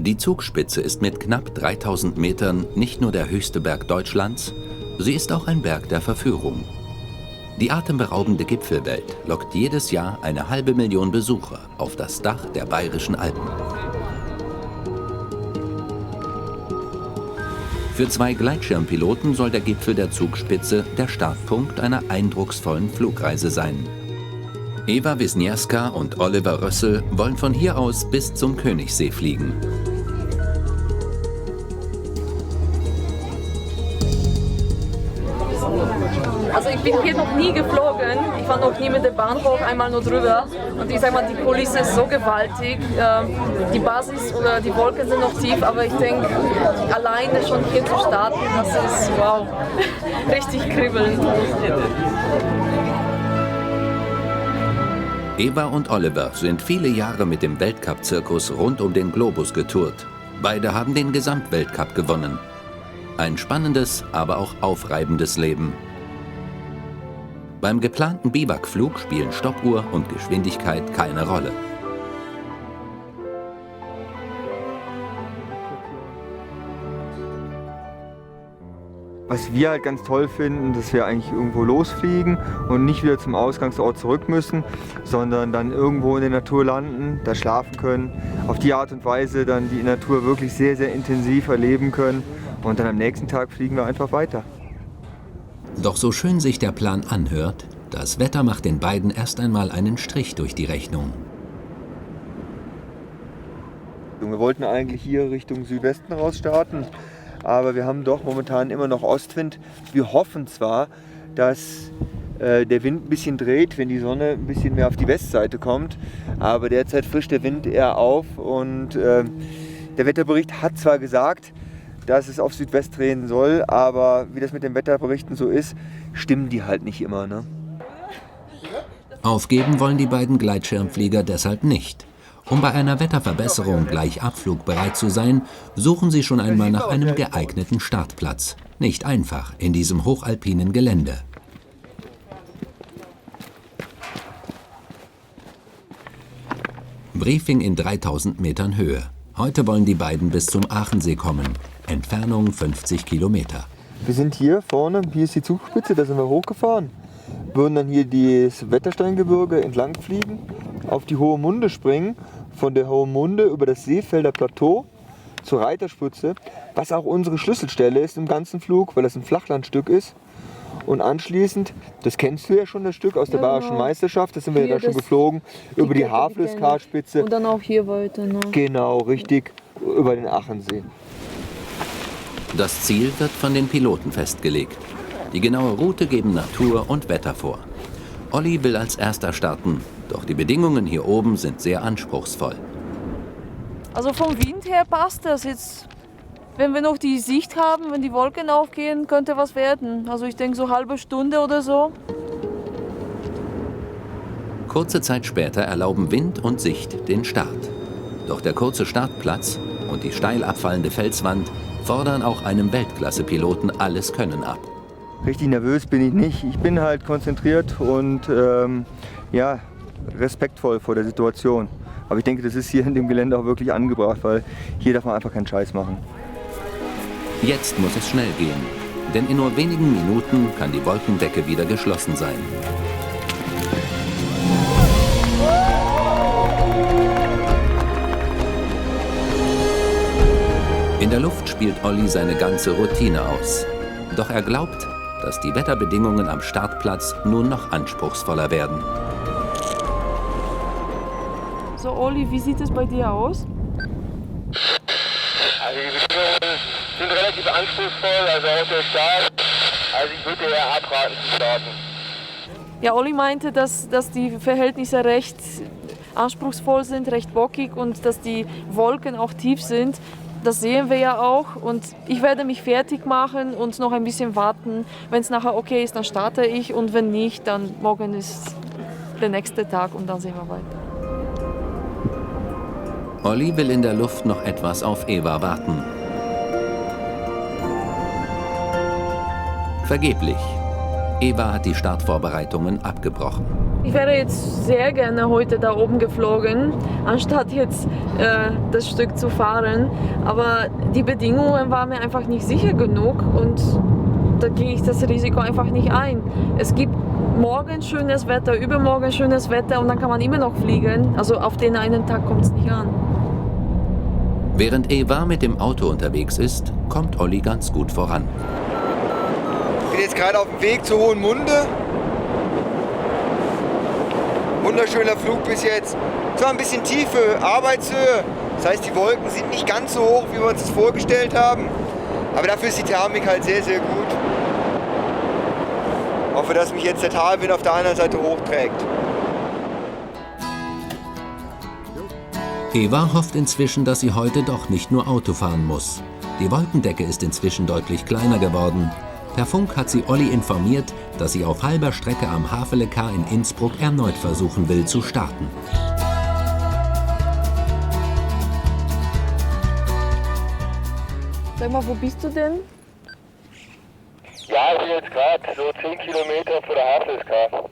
Die Zugspitze ist mit knapp 3000 Metern nicht nur der höchste Berg Deutschlands, sie ist auch ein Berg der Verführung. Die atemberaubende Gipfelwelt lockt jedes Jahr 500.000 Besucher auf das Dach der Bayerischen Alpen. Für 2 Gleitschirmpiloten soll der Gipfel der Zugspitze der Startpunkt einer eindrucksvollen Flugreise sein. Eva Wisniewska und Oliver Rössel wollen von hier aus bis zum Königssee fliegen. Also ich bin hier noch nie geflogen, ich war noch nie mit der Bahn hoch, einmal nur drüber. Und ich sag mal, die Kulisse ist so gewaltig, die Basis oder die Wolken sind noch tief, aber ich denke, alleine schon hier zu starten, das ist wow, richtig kribbelnd. Eva und Oliver sind viele Jahre mit dem Weltcup-Zirkus rund um den Globus getourt. Beide haben den Gesamtweltcup gewonnen. Ein spannendes, aber auch aufreibendes Leben. Beim geplanten Biwakflug spielen Stoppuhr und Geschwindigkeit keine Rolle. Was wir halt ganz toll finden, dass wir eigentlich irgendwo losfliegen und nicht wieder zum Ausgangsort zurück müssen, sondern dann irgendwo in der Natur landen, da schlafen können, auf die Art und Weise dann die Natur wirklich sehr, sehr intensiv erleben können und dann am nächsten Tag fliegen wir einfach weiter. Doch so schön sich der Plan anhört, das Wetter macht den beiden erst einmal einen Strich durch die Rechnung. Wir wollten eigentlich hier Richtung Südwesten raus starten, aber wir haben doch momentan immer noch Ostwind. Wir hoffen zwar, dass der Wind ein bisschen dreht, wenn die Sonne ein bisschen mehr auf die Westseite kommt, aber derzeit frischt der Wind eher auf und der Wetterbericht hat zwar gesagt, dass es auf Südwest drehen soll, aber wie das mit den Wetterberichten so ist, stimmen die halt nicht immer, ne? Aufgeben wollen die beiden Gleitschirmflieger deshalb nicht. Um bei einer Wetterverbesserung gleich abflugbereit zu sein, suchen sie schon einmal nach einem geeigneten Startplatz. Nicht einfach in diesem hochalpinen Gelände. Briefing in 3000 Metern Höhe. Heute wollen die beiden bis zum Aachensee kommen. Entfernung 50 Kilometer. Wir sind hier vorne, hier ist die Zugspitze, da sind wir hochgefahren. Würden dann hier das Wettersteingebirge entlang fliegen, auf die Hohe Munde springen, von der Hohen Munde über das Seefelder Plateau zur Reiterspitze, was auch unsere Schlüsselstelle ist im ganzen Flug, weil das ein Flachlandstück ist. Und anschließend, das kennst du ja schon, das Stück aus der Bayerischen Meisterschaft, das sind wir ja da schon geflogen, über die Havelöskarspitze. Und dann auch hier weiter. Ne? Genau, richtig, über den Aachensee. Das Ziel wird von den Piloten festgelegt. Die genaue Route geben Natur und Wetter vor. Olli will als erster starten, doch die Bedingungen hier oben sind sehr anspruchsvoll. Also vom Wind her passt das jetzt. Wenn wir noch die Sicht haben, wenn die Wolken aufgehen, könnte was werden. Also ich denke so eine halbe Stunde oder so. Kurze Zeit später erlauben Wind und Sicht den Start. Doch der kurze Startplatz und die steil abfallende Felswand fordern auch einem Weltklasse-Piloten alles Können ab. Richtig nervös bin ich nicht. Ich bin halt konzentriert und ja, respektvoll vor der Situation. Aber ich denke, das ist hier in dem Gelände auch wirklich angebracht, weil hier darf man einfach keinen Scheiß machen. Jetzt muss es schnell gehen, denn in nur wenigen Minuten kann die Wolkendecke wieder geschlossen sein. In der Luft spielt Olli seine ganze Routine aus. Doch er glaubt, dass die Wetterbedingungen am Startplatz nun noch anspruchsvoller werden. So Olli, wie sieht es bei dir aus? Also die Bedingungen sind relativ anspruchsvoll, also auch der Start. Also ich würde eher abraten zu starten. Ja, Olli meinte, dass die Verhältnisse recht anspruchsvoll sind, recht bockig und dass die Wolken auch tief sind. Das sehen wir ja auch und ich werde mich fertig machen und noch ein bisschen warten. Wenn es nachher okay ist, dann starte ich und wenn nicht, dann morgen ist der nächste Tag und dann sehen wir weiter. Olli will in der Luft noch etwas auf Eva warten. Vergeblich. Eva hat die Startvorbereitungen abgebrochen. Ich wäre jetzt sehr gerne heute da oben geflogen, anstatt jetzt das Stück zu fahren. Aber die Bedingungen waren mir einfach nicht sicher genug und da gehe ich das Risiko einfach nicht ein. Es gibt morgen schönes Wetter, übermorgen schönes Wetter und dann kann man immer noch fliegen. Also auf den einen Tag kommt es nicht an. Während Eva mit dem Auto unterwegs ist, kommt Olli ganz gut voran. Ich bin jetzt gerade auf dem Weg zu Hohenmunde. Wunderschöner Flug bis jetzt. Zwar ein bisschen tiefe Arbeitshöhe, das heißt die Wolken sind nicht ganz so hoch, wie wir uns das vorgestellt haben. Aber dafür ist die Thermik halt sehr, sehr gut. Ich hoffe, dass mich jetzt der Talwind auf der anderen Seite hochträgt. Eva hofft inzwischen, dass sie heute doch nicht nur Auto fahren muss. Die Wolkendecke ist inzwischen deutlich kleiner geworden. Per Funk hat sie Olli informiert, dass sie auf halber Strecke am Havelecar in Innsbruck erneut versuchen will zu starten. Sag mal, wo bist du denn? Ja, ich bin jetzt gerade so 10 Kilometer vor der Havelecar.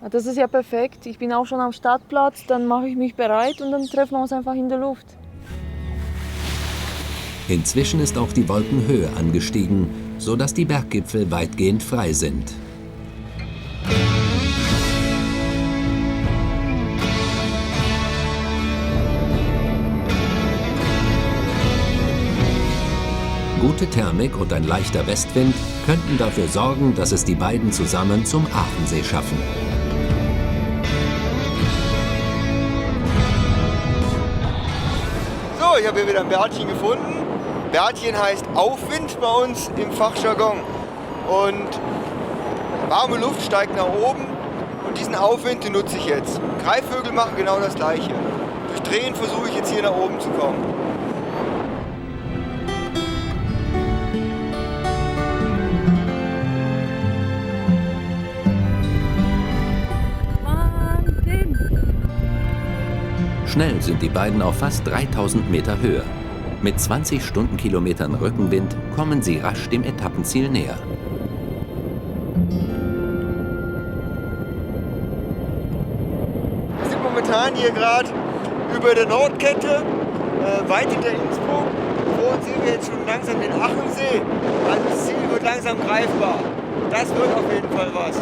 Das ist ja perfekt. Ich bin auch schon am Startplatz, dann mache ich mich bereit und dann treffen wir uns einfach in der Luft. Inzwischen ist auch die Wolkenhöhe angestiegen, sodass die Berggipfel weitgehend frei sind. Gute Thermik und ein leichter Westwind könnten dafür sorgen, dass es die beiden zusammen zum Aachensee schaffen. So, ich habe hier wieder ein Bärtchen gefunden. Bärtchen heißt Aufwind bei uns im Fachjargon. Und warme Luft steigt nach oben und diesen Aufwind, den nutze ich jetzt. Greifvögel machen genau das Gleiche. Durch Drehen versuche ich jetzt hier nach oben zu kommen. Schnell sind die beiden auf fast 3000 Meter Höhe. Mit 20 Stundenkilometern Rückenwind kommen sie rasch dem Etappenziel näher. Wir sind momentan hier gerade über der Nordkette, weit hinter Innsbruck. Vor uns sehen wir jetzt schon langsam den Aachensee. Also das Ziel wird langsam greifbar. Das wird auf jeden Fall was.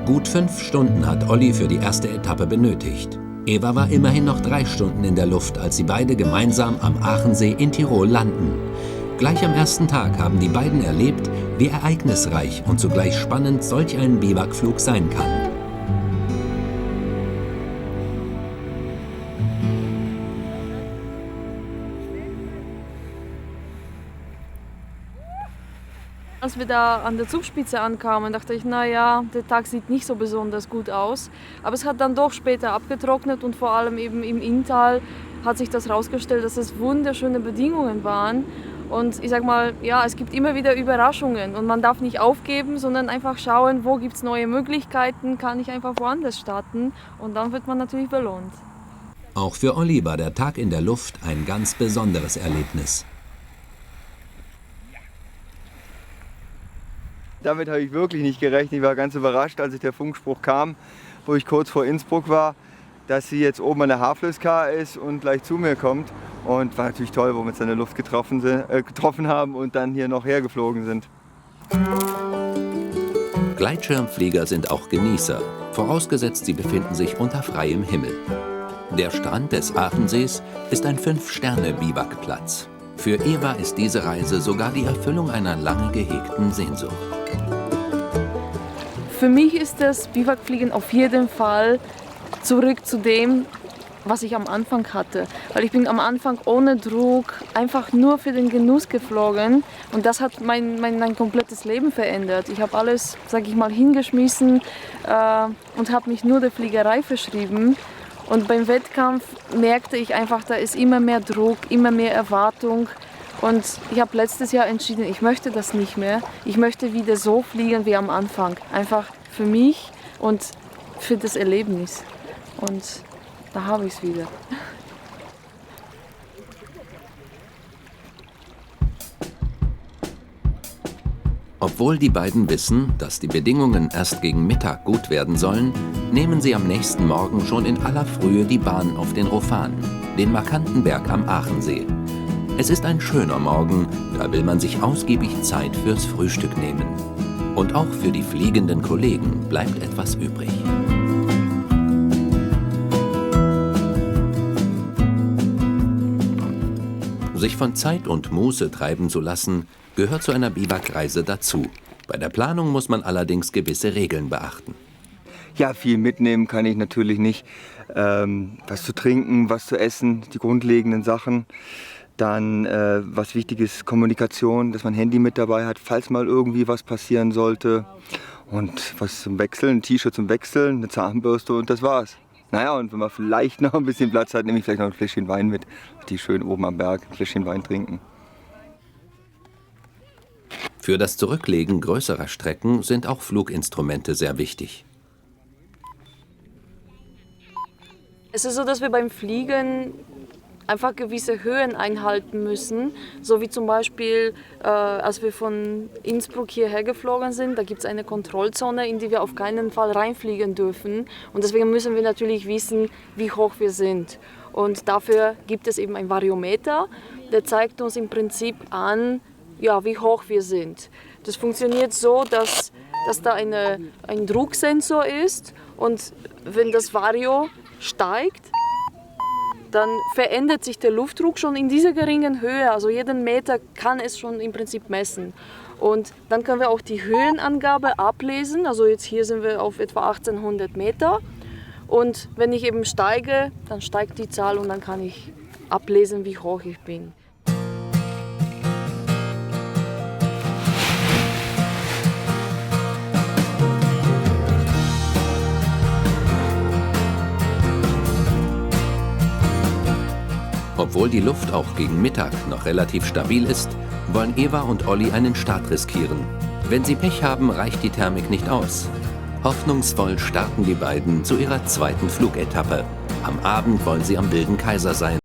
Gut 5 Stunden hat Olli für die erste Etappe benötigt. Eva war immerhin noch 3 Stunden in der Luft, als sie beide gemeinsam am Aachensee in Tirol landen. Gleich am ersten Tag haben die beiden erlebt, wie ereignisreich und zugleich spannend solch ein Biwakflug sein kann. Als wir da an der Zugspitze ankamen, dachte ich, naja, der Tag sieht nicht so besonders gut aus. Aber es hat dann doch später abgetrocknet und vor allem eben im Inntal hat sich das herausgestellt, dass es wunderschöne Bedingungen waren. Und ich sag mal, ja, es gibt immer wieder Überraschungen und man darf nicht aufgeben, sondern einfach schauen, wo gibt es neue Möglichkeiten, kann ich einfach woanders starten und dann wird man natürlich belohnt. Auch für Olli war der Tag in der Luft ein ganz besonderes Erlebnis. Damit habe ich wirklich nicht gerechnet. Ich war ganz überrascht, als der Funkspruch kam, wo ich kurz vor Innsbruck war, dass sie jetzt oben an der Havelecar ist und gleich zu mir kommt. Und war natürlich toll, wo wir uns in der Luft getroffen haben und dann hier noch hergeflogen sind. Gleitschirmflieger sind auch Genießer, vorausgesetzt sie befinden sich unter freiem Himmel. Der Strand des Aachensees ist ein 5-Sterne-Biwakplatz. Für Eva ist diese Reise sogar die Erfüllung einer lange gehegten Sehnsucht. Für mich ist das Biwakfliegen auf jeden Fall zurück zu dem, was ich am Anfang hatte. Weil ich bin am Anfang ohne Druck einfach nur für den Genuss geflogen und das hat mein komplettes Leben verändert. Ich habe alles, sage ich mal, hingeschmissen und habe mich nur der Fliegerei verschrieben. Und beim Wettkampf merkte ich einfach, da ist immer mehr Druck, immer mehr Erwartung Und ich habe letztes Jahr entschieden, ich möchte das nicht mehr. Ich möchte wieder so fliegen wie am Anfang. Einfach für mich und für das Erlebnis. Und da habe ich es wieder. Obwohl die beiden wissen, dass die Bedingungen erst gegen Mittag gut werden sollen, nehmen sie am nächsten Morgen schon in aller Frühe die Bahn auf den Rofan, den markanten Berg am Aachensee. Es ist ein schöner Morgen, da will man sich ausgiebig Zeit fürs Frühstück nehmen. Und auch für die fliegenden Kollegen bleibt etwas übrig. Sich von Zeit und Muße treiben zu lassen, gehört zu einer Biwakreise dazu. Bei der Planung muss man allerdings gewisse Regeln beachten. Ja, viel mitnehmen kann ich natürlich nicht. Was zu trinken, was zu essen, die grundlegenden Sachen. Dann, was wichtig ist, Kommunikation, dass man ein Handy mit dabei hat, falls mal irgendwie was passieren sollte. Und was zum Wechseln, ein T-Shirt zum Wechseln, eine Zahnbürste und das war's. Naja, und wenn man vielleicht noch ein bisschen Platz hat, nehme ich vielleicht noch ein Fläschchen Wein mit, die schön oben am Berg ein Fläschchen Wein trinken. Für das Zurücklegen größerer Strecken sind auch Fluginstrumente sehr wichtig. Es ist so, dass wir beim Fliegen einfach gewisse Höhen einhalten müssen. So wie zum Beispiel, als wir von Innsbruck hierher geflogen sind, da gibt es eine Kontrollzone, in die wir auf keinen Fall reinfliegen dürfen. Und deswegen müssen wir natürlich wissen, wie hoch wir sind. Und dafür gibt es eben ein Variometer, der zeigt uns im Prinzip an, ja, wie hoch wir sind. Das funktioniert so, dass da ein Drucksensor ist und wenn das Vario steigt, dann verändert sich der Luftdruck schon in dieser geringen Höhe. Also jeden Meter kann es schon im Prinzip messen. Und dann können wir auch die Höhenangabe ablesen. Also jetzt hier sind wir auf etwa 1800 Meter. Und wenn ich eben steige, dann steigt die Zahl und dann kann ich ablesen, wie hoch ich bin. Obwohl die Luft auch gegen Mittag noch relativ stabil ist, wollen Eva und Olli einen Start riskieren. Wenn sie Pech haben, reicht die Thermik nicht aus. Hoffnungsvoll starten die beiden zu ihrer zweiten Flugetappe. Am Abend wollen sie am Wilden Kaiser sein.